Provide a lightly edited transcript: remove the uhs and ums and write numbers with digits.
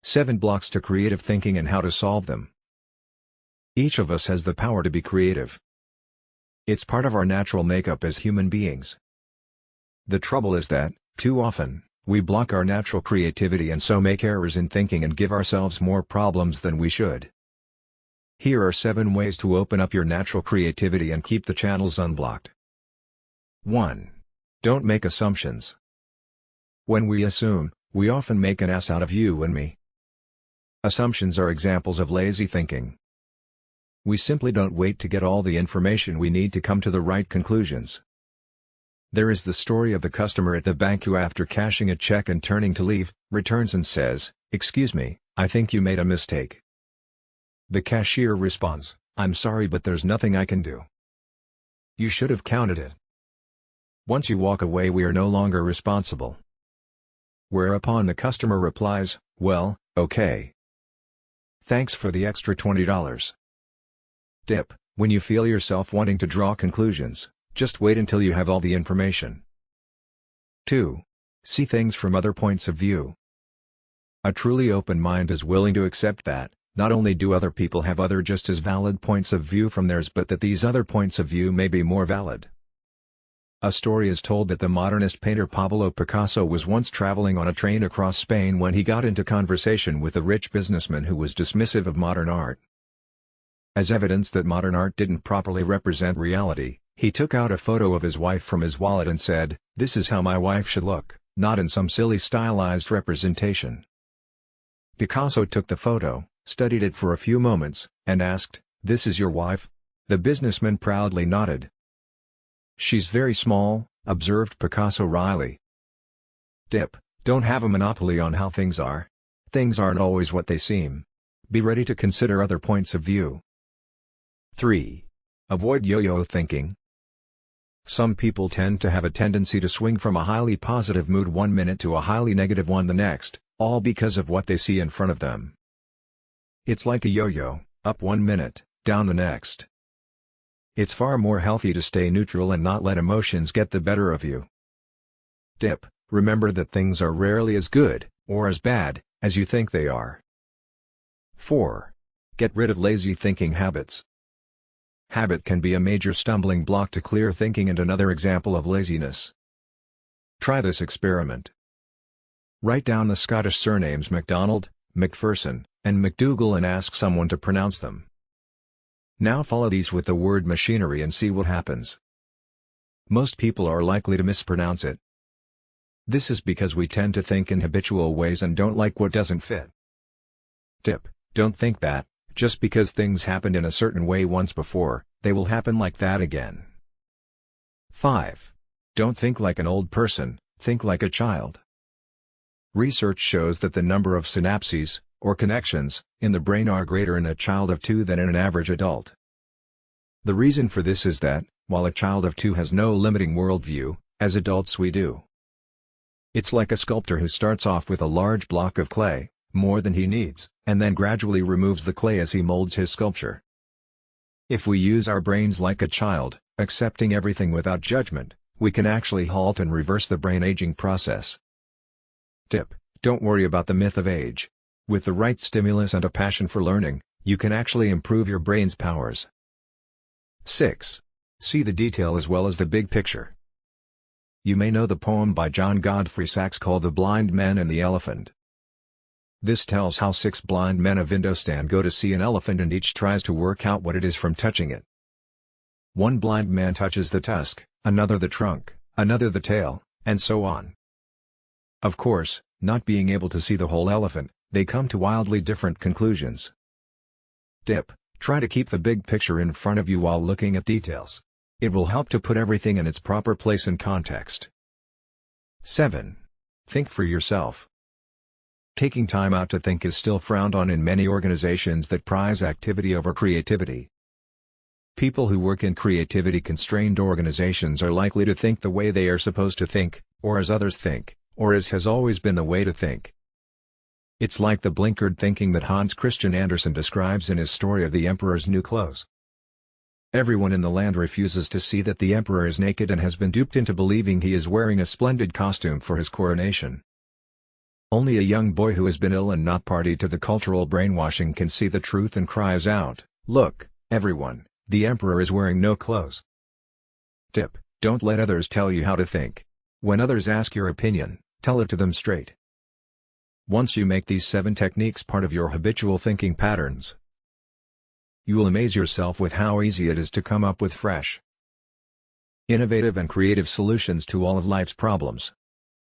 7 blocks to creative thinking and how to solve them. Each of us has the power to be creative. It's part of our natural makeup as human beings. The trouble is that, too often, we block our natural creativity and so make errors in thinking and give ourselves more problems than we should. Here are 7 ways to open up your natural creativity and keep the channels unblocked. 1. Don't make assumptions. When we assume, we often make an ass out of you and me. Assumptions are examples of lazy thinking. We simply don't wait to get all the information we need to come to the right conclusions. There is the story of the customer at the bank who, after cashing a check and turning to leave, returns and says, "Excuse me, I think you made a mistake." The cashier responds, "I'm sorry, but there's nothing I can do. You should have counted it." Once you walk away, we are no longer responsible. Whereupon the customer replies, "Well, okay. Thanks for the extra $20. Tip: when you feel yourself wanting to draw conclusions, just wait until you have all the information. 2. See things from other points of view. A truly open mind is willing to accept that, not only do other people have other just as valid points of view from theirs, but that these other points of view may be more valid. A story is told that the modernist painter Pablo Picasso was once traveling on a train across Spain when he got into conversation with a rich businessman who was dismissive of modern art. As evidence that modern art didn't properly represent reality, he took out a photo of his wife from his wallet and said, "This is how my wife should look, not in some silly stylized representation." Picasso took the photo, studied it for a few moments, and asked, "This is your wife?" The businessman proudly nodded. "She's very small," observed Picasso wryly. Tip: don't have a monopoly on how things are. Things aren't always what they seem. Be ready to consider other points of view. 3. Avoid yo-yo thinking. Some people tend to have a tendency to swing from a highly positive mood one minute to a highly negative one the next, all because of what they see in front of them. It's like a yo-yo, up one minute, down the next. It's far more healthy to stay neutral and not let emotions get the better of you. Tip: remember that things are rarely as good, or as bad, as you think they are. 4. Get rid of lazy thinking habits. Habit can be a major stumbling block to clear thinking and another example of laziness. Try this experiment. Write down the Scottish surnames MacDonald, McPherson, and McDougall and ask someone to pronounce them. Now follow these with the word machinery and see what happens. Most people are likely to mispronounce it. This is because we tend to think in habitual ways and don't like what doesn't fit. Tip: don't think that, just because things happened in a certain way once before, they will happen like that again. 5. Don't think like an old person, think like a child. Research shows that the number of synapses, or connections, in the brain are greater in a child of 2 than in an average adult. The reason for this is that, while a child of 2 has no limiting worldview, as adults we do. It's like a sculptor who starts off with a large block of clay, more than he needs, and then gradually removes the clay as he molds his sculpture. If we use our brains like a child, accepting everything without judgment, we can actually halt and reverse the brain aging process. Tip: don't worry about the myth of age. With the right stimulus and a passion for learning, you can actually improve your brain's powers. 6. See the detail as well as the big picture. You may know the poem by John Godfrey Sachs called The Blind Man and the Elephant. This tells how 6 blind men of Indostan go to see an elephant and each tries to work out what it is from touching it. One blind man touches the tusk, another the trunk, another the tail, and so on. Of course, not being able to see the whole elephant, they come to wildly different conclusions. Tip: try to keep the big picture in front of you while looking at details. It will help to put everything in its proper place and context. 7. Think for yourself. Taking time out to think is still frowned on in many organizations that prize activity over creativity. People who work in creativity-constrained organizations are likely to think the way they are supposed to think, or as others think, or as has always been the way to think. It's like the blinkered thinking that Hans Christian Andersen describes in his story of the Emperor's New Clothes. Everyone in the land refuses to see that the emperor is naked and has been duped into believing he is wearing a splendid costume for his coronation. Only a young boy who has been ill and not party to the cultural brainwashing can see the truth and cries out, "Look, everyone, the emperor is wearing no clothes." Tip: don't let others tell you how to think. When others ask your opinion, tell it to them straight. Once you make these 7 techniques part of your habitual thinking patterns, you will amaze yourself with how easy it is to come up with fresh, innovative and creative solutions to all of life's problems.